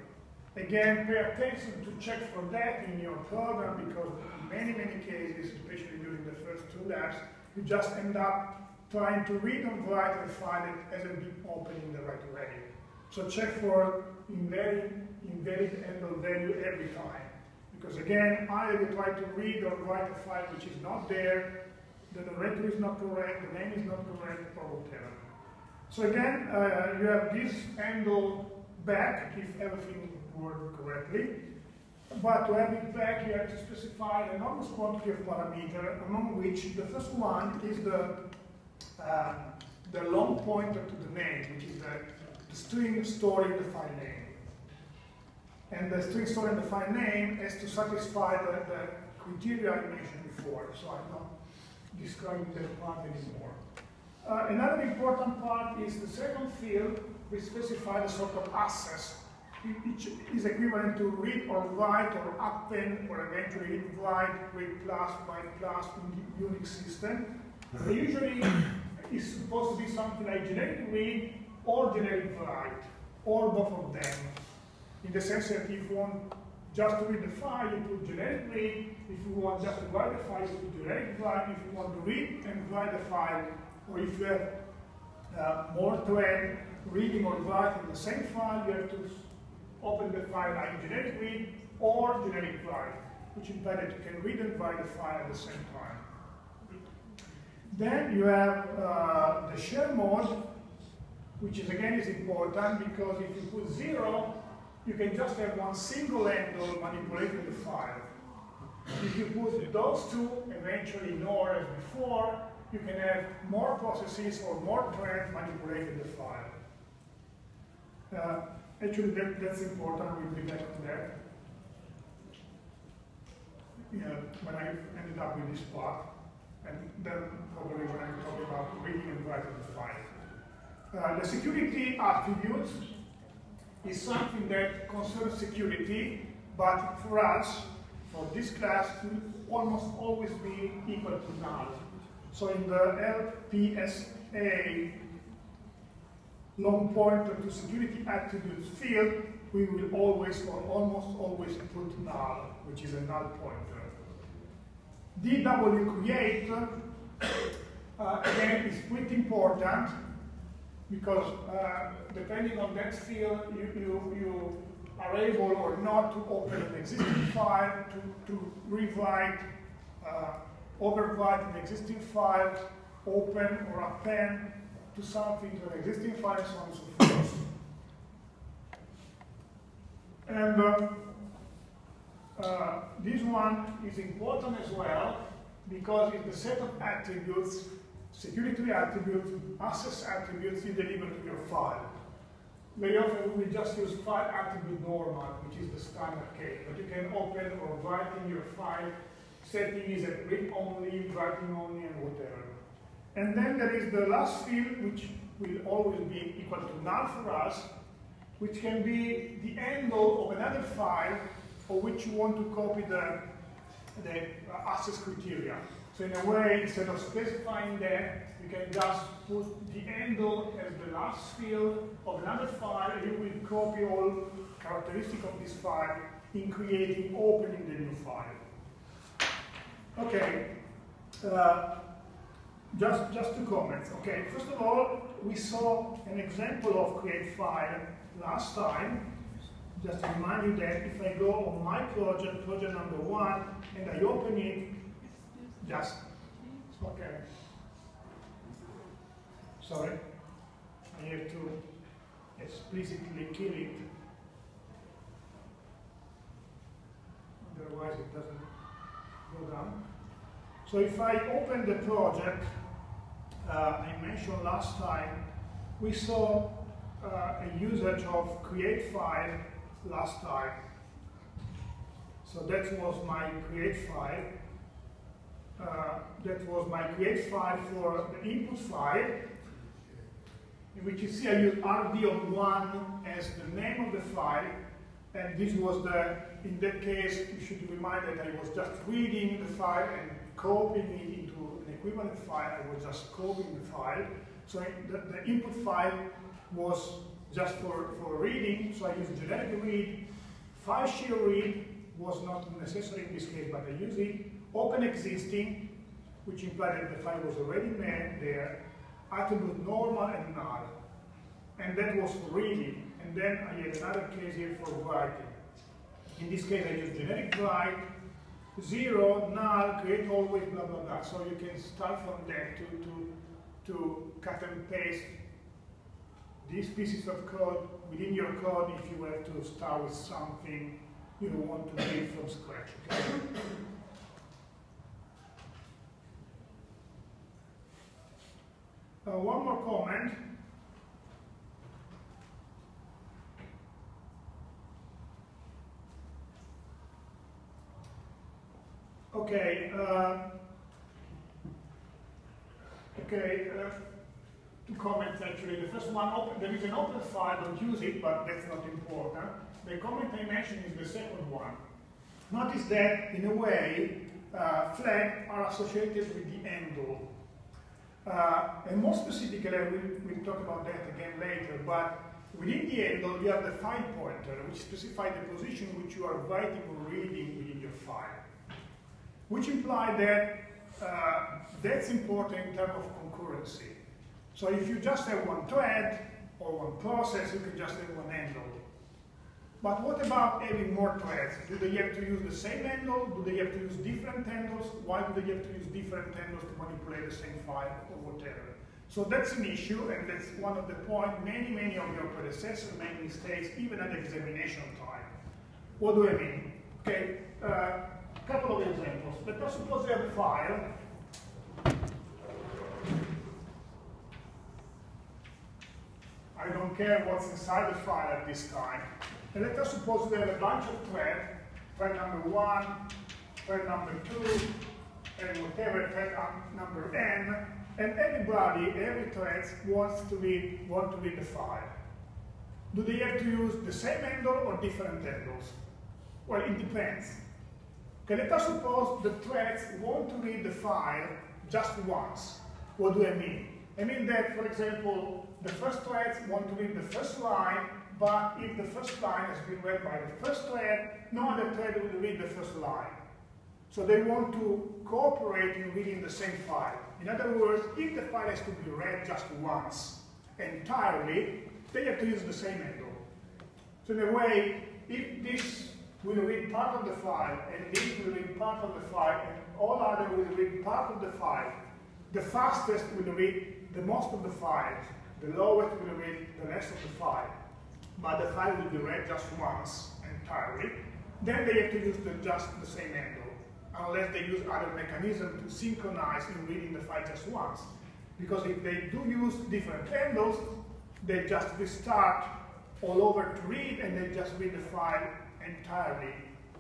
Again, pay attention to check for that in your program, because in many cases, especially during the first 2 labs, you just end up trying to read and write a file that hasn't been opened in the right way. So check for invalid handle value every time. Because again, either you try to read or write a file which is not there, the directory is not correct, the name is not correct, or whatever. So again, you have this handle back if everything worked correctly. But to have it back, you have to specify an enormous quantity of parameters, among which the first one is the long pointer to the name, which is the string stored in the file name. And the string stored in the file name has to satisfy the criteria I mentioned before, so I'm not describing that part anymore. Another important part is the second field, which specifies a sort of access, which is equivalent to read or write or append or eventually read plus, write plus in the Unix system. Usually it's supposed to be something like generic read or generic write, or both of them. In the sense that if you want just to read the file, you put generic read. If you want just to write the file, you put generic write. If you want to read and write the file, or if you have more thread reading or writing the same file, you have to open the file like generic read or generic write, which implies that you can read and write the file at the same time. Then you have the share mode, which is again is important because if you put 0, you can just have one single handle manipulating the file. If you put those two, eventually NOR as before, you can have more processes or more threads manipulating the file. Actually, that's important. We'll be back to that. When I ended up with this part, and then probably when I'm talking about reading and writing the file. The security attributes is something that concerns security, but for us, for this class, will almost always be equal to null. So in the LPSA long pointer to security attributes field, we will always or almost always put null, which is a null pointer. DW create, again, is pretty important because depending on that field, you are able or not to open an existing file, to rewrite, overwrite an existing file, open or append to something to an existing file, so on and so forth. And this one is important as well because it's the set of attributes, security attributes, access attributes you deliver to your file. Very often we just use file attribute normal, which is the standard case, but you can open or write in your file. Setting is a read only, writing only, and whatever. And then there is the last field, which will always be equal to null for us, which can be the handle of another file for which you want to copy the access criteria. So in a way, instead of specifying that, you can just put the handle as the last field of another file, and you will copy all characteristics of this file in creating, opening the new file. Okay, just two comments. Okay, first of all, we saw an example of create file last time. Just to remind you that if I go on my project, project number 1, and I open it, just, okay. Sorry, I have to explicitly kill it. Otherwise it doesn't go down. So if I open the project, I mentioned last time, we saw a usage of create file last time. So that was my create file. That was my create file for the input file, in which you see I use RD of 1 as the name of the file, and this was in that case, you should remind that I was just reading the file and copying it into an equivalent file. I was just copying the file. So the input file was just for reading, so I used generic read. File share read was not necessary in this case, but I used it. Open existing, which implied that the file was already made there. Attribute normal and null. And that was for reading. And then I had another case here for writing. In this case, I used generic write, 0, null, create always, blah, blah, blah. So you can start from there to cut and paste these pieces of code within your code if you have to start with something you want to build from scratch. Okay? One more comment. Okay. Two comments actually. The first one, there is an open file, don't use it, but that's not important. The comment I mentioned is the second one. Notice that, in a way, flags are associated with the handle. And more specifically, we'll talk about that again later, but within the handle, you have the file pointer, which specifies the position which you are writing or reading within your file, which implies that that's important in terms of concurrency. So if you just have one thread or one process, you can just have one handle. But what about having more threads? Do they have to use the same handle? Do they have to use different handles? Why do they have to use different handles to manipulate the same file or whatever? So that's an issue, and that's one of the points many of your predecessors made mistakes even at the examination time. What do I mean? Okay, a couple of examples. Let's suppose we have a file. I don't care what's inside the file at this time. And let us suppose we have a bunch of threads, thread number 1, thread number 2, and whatever, thread number n, and everybody, every thread wants to read the file. Do they have to use the same handle or different handles? Well, it depends. Okay, let us suppose the threads want to read the file just once. What do I mean? I mean that, for example, the first threads want to read the first line, but if the first line has been read by the first thread, no other thread will read the first line. So they want to cooperate in reading the same file. In other words, if the file has to be read just once, entirely, they have to use the same handle. So in a way, if this will read part of the file, and this will read part of the file, and all other will read part of the file, the fastest will read the most of the files, the lowest will read the rest of the file, but the file will be read just once entirely. Then they have to use just the same handle, unless they use other mechanism to synchronize in reading the file just once. Because if they do use different handles, they just restart all over to read, and they just read the file entirely.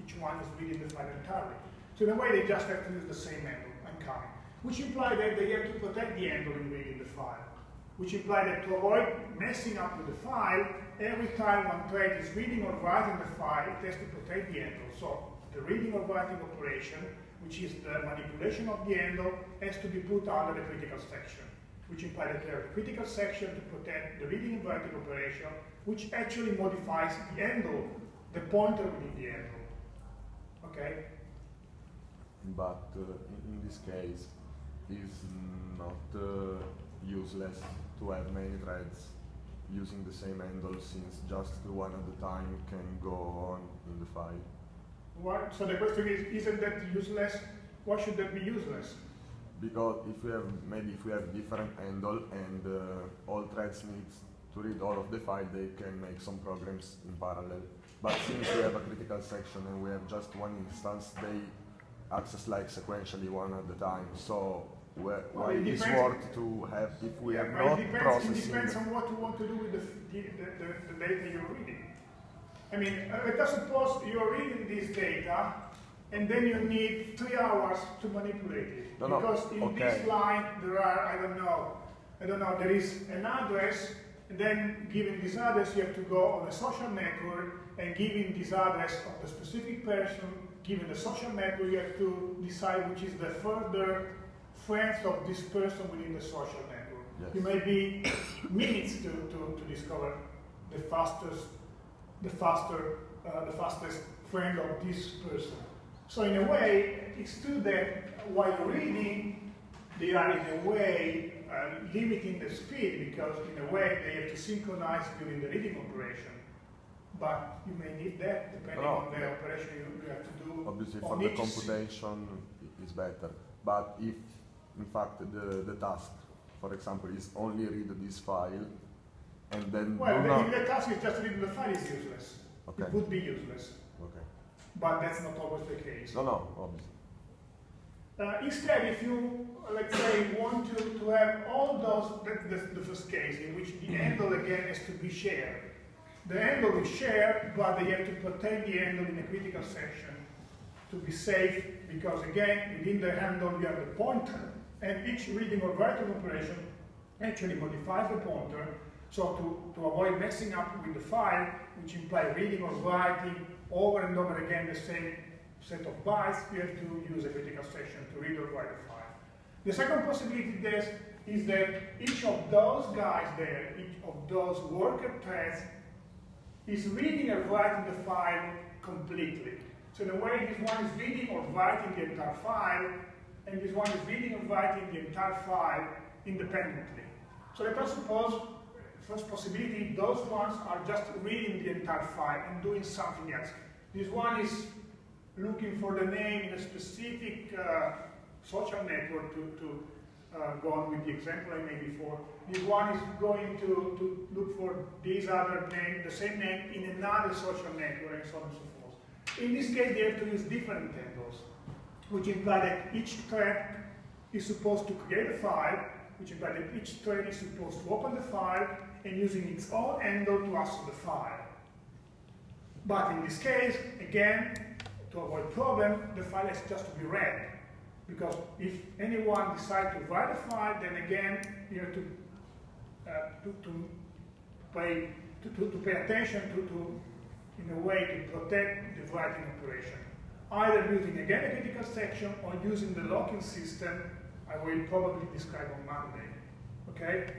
Each one is reading the file entirely. So in a way, they just have to use the same handle and coming, which implies that they have to protect the handle in reading the file, which implies that to avoid messing up with the file, every time one thread is reading or writing the file, it has to protect the handle. So the reading or writing operation, which is the manipulation of the handle, has to be put under the critical section, which implies that there is a critical section to protect the reading and writing operation, which actually modifies the handle, the pointer within the handle. Okay? But in this case, it's not useless to have many threads using the same handle, since just one at a time can go on in the file. What? So the question is, isn't that useless? Why should that be useless? Because if we have different handle and all threads need to read all of the file, they can make some programs in parallel. But since we have a critical section and we have just one instance, they access like sequentially one at a time. So why it's worth to have, if we have not processing. It depends on what you want to do with the data you're reading. I mean, let us suppose you're reading this data, and then you need 3 hours to manipulate it. Because in this line there are, I don't know, there is an address, and then given this address you have to go on a social network, and given this address of the specific person, given the social network, you have to decide which is the further friends of this person within the social network. Yes. You may be minutes to discover the fastest friend of this person. So in a way, it's true that while reading, they are in a way limiting the speed, because in a way they have to synchronize during the reading operation. But you may need that depending on the operation you have to do. Obviously for the computation is better. But if in fact the task, for example, is only read this file, and then if the task is just reading the file, is useless. Okay. It would be useless. Okay. But that's not always the case. No, obviously. Instead, if you, let's say, want to have all those, that's the first case in which the handle again has to be shared. The handle is shared, but they have to protect the handle in a critical section to be safe, because again, within the handle you have the pointer, and each reading or writing operation actually modifies the pointer. So to avoid messing up with the file, which implies reading or writing over and over again the same set of bytes, you have to use a critical section to read or write the file. The second possibility is that each of those guys there, each of those worker threads, is reading or writing the file completely. So in a way, this one is reading or writing the entire file, and this one is reading or writing the entire file independently. So let us suppose, first possibility, those ones are just reading the entire file and doing something else. This one is looking for the name in a specific social network go on with the example I made before. This one is going to look for this other name, the same name, in another social network, and so on and so forth. In this case, they have to use different handles, which imply that each thread is supposed to create a file, which implies that each thread is supposed to open the file and using its own handle to access the file. But in this case, again, to avoid problem, the file has just to be read. Because if anyone decides to write a file, then again, you have to pay attention in a way to protect the writing operation. Either using again a critical section or using the locking system I will probably describe on Monday. Okay?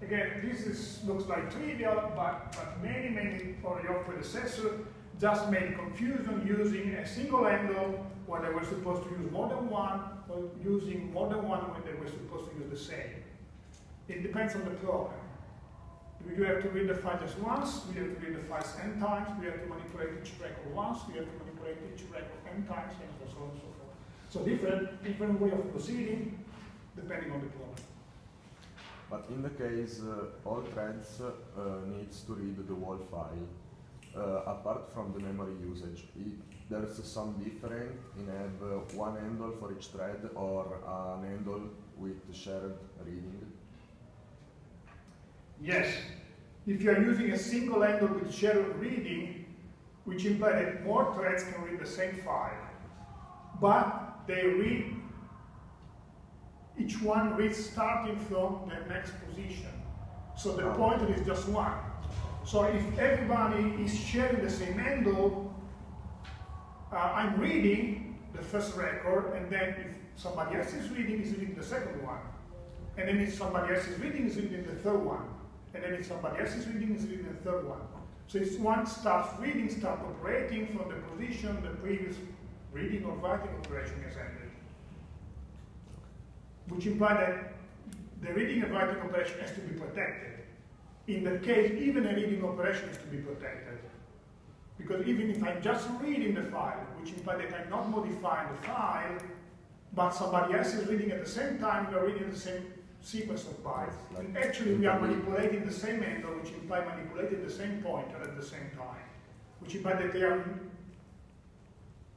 Again, this looks like trivial, but many of your predecessors just made confusion using a single handle when they were supposed to use more than one, or using more than one when they were supposed to use the same. It depends on the program. Do you have to read the file just once? Do you have to read the files n times? Do you have to manipulate each record once? Do you have to manipulate each record n times? And so on and so forth. So different way of proceeding depending on the program. But in the case, all threads needs to read the whole file. Apart from the memory usage, there's some difference in have one handle for each thread or an handle with shared reading? Yes. If you are using a single handle with shared reading, which implies that more threads can read the same file, but they read, each one reads starting from the next position. So the pointer is just one. So if everybody is sharing the same handle, I'm reading the first record, and then if somebody else is reading the second one. And then if somebody else is reading the third one. And then if somebody else is reading the third one. So if one starts reading, starts operating from the position the previous reading or writing operation has ended. Which implies that the reading and writing operation has to be protected. In that case, even a reading operation has to be protected. Because even if I'm just reading the file, which implies that I'm not modifying the file, but somebody else is reading at the same time, we are reading the same sequence of bytes. And actually, we are manipulating the same handle, which implies manipulating the same pointer at the same time, which implies that they are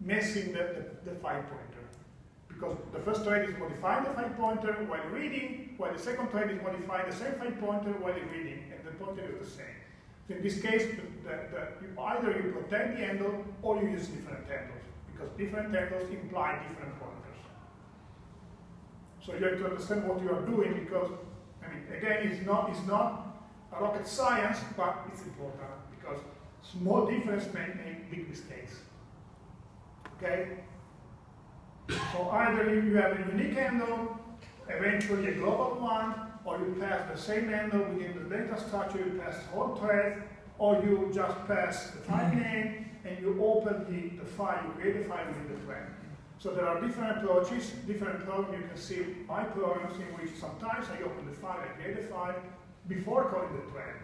messing the file pointer. Because the first thread is modifying the file pointer while reading, while the second thread is modifying the same file pointer while reading, and the pointer is the same. So in this case, either you protect the handle or you use different handles, because different handles imply different pointers. So you have to understand what you are doing, because, I mean, again, it's not a rocket science, but it's important, because small difference may make big mistakes. Okay? So either you have a unique handle, eventually a global one, or you pass the same handle within the data structure, you pass the whole thread, or you just pass the file name and you open the file, you create the file within the thread. So there are different approaches, different programs. You can see my programs in which sometimes I open the file, I create the file before calling the thread,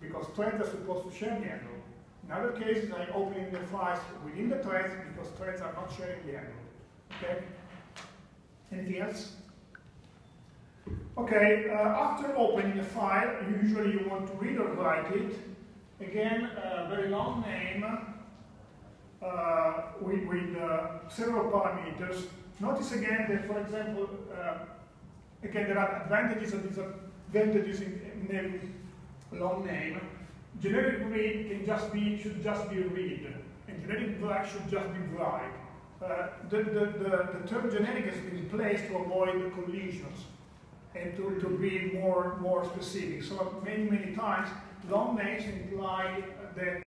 because threads are supposed to share the handle. In other cases, I'm opening the files within the threads because threads are not sharing the handle. Okay? Anything else? Okay, after opening a file, usually you want to read or write it. Again, a very long name with several parameters. Notice again that, for example, again, there are advantages and disadvantages in a long name. Generic read should just be read, and generic write should just be write. The term generic has been placed to avoid collisions and to be more specific. So many times, long names imply that